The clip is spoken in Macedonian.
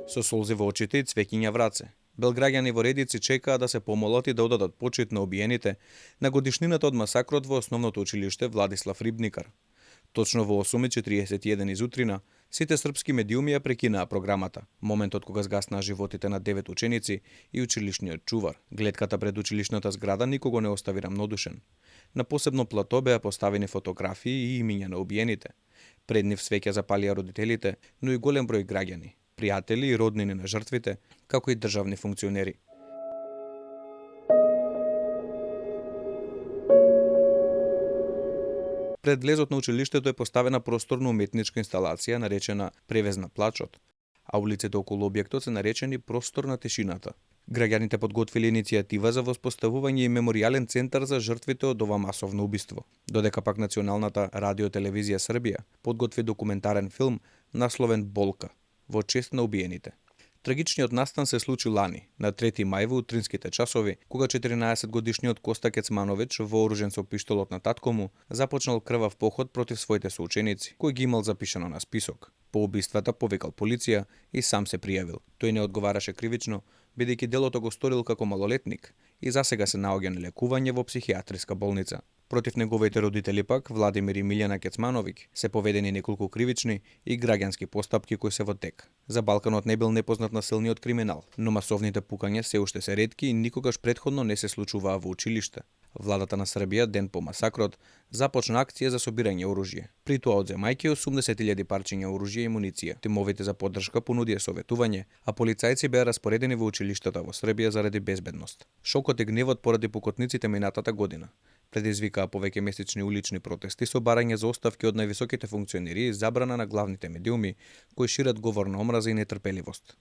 Со солзи во очите и цвеќиња в раце. Белграѓани во редици чекаа да се помолат и да одадат почит на убиените на годишнината од масакрот во основното училиште Владислав Рибникар. Точно во 8:41 изутрина, сите српски медиуми ја прекинаа програмата, моментот кога згаснаа животите на 9 ученици и училишниот чувар. Гледката пред училишната зграда никого не остави рамнодушен. На посебно плато беа поставени фотографии и имиња на убиените. Пред нив свеќа запалија родителите, но и голем број граѓани, пријатели и роднини на жртвите, како и државни функционери. Пред влезот на училиштето е поставена просторна уметничка инсталација наречена Превез на плачот, а улиците околу објектот се наречени Простор на тишината. Граѓаните подготвили иницијатива за воспоставување и меморијален центар за жртвите од ова масовно убиство, додека пак Националната радиотелевизија Србија подготви документарен филм насловен Болка во чест на убиените. Трагичниот настан се случи лани, на 3 мај во утринските часови, кога 14-годишниот Коста Кецмановиќ, вооружен со пиштолот на татко му, започнал крвав поход против своите соученици, кои ги имал запишано на список. По убиствата повикал полиција и сам се пријавил. Тој не одговараше кривично, бидејќи делото го сторил како малолетник и засега се наоѓа на лекување во психијатриска болница. Против неговите родители пак, Владимир и Милјана Кецмановиќ, се поведени неколку кривични и граѓански постапки кои се во тек. За Балканот не бил непознат насилниот криминал, но масовните пукања се уште се ретки и никогаш претходно не се случуваа во училиште. Владата на Србија, ден по масакрот, започна акција за собирање оружје. При тоа одземајќи 80.000 парчиња оружје и муниција. Тимовите за поддршка понудија советување, а полицајци беа распоредени во училиштата во Србија заради безбедност. Шокот и гневот поради покотниците минатата година предизвикаа повеќе месечни улични протести со барање за оставки од највисоките функционери и забрана на главните медиуми кои шират говор на омраза и нетрпеливост.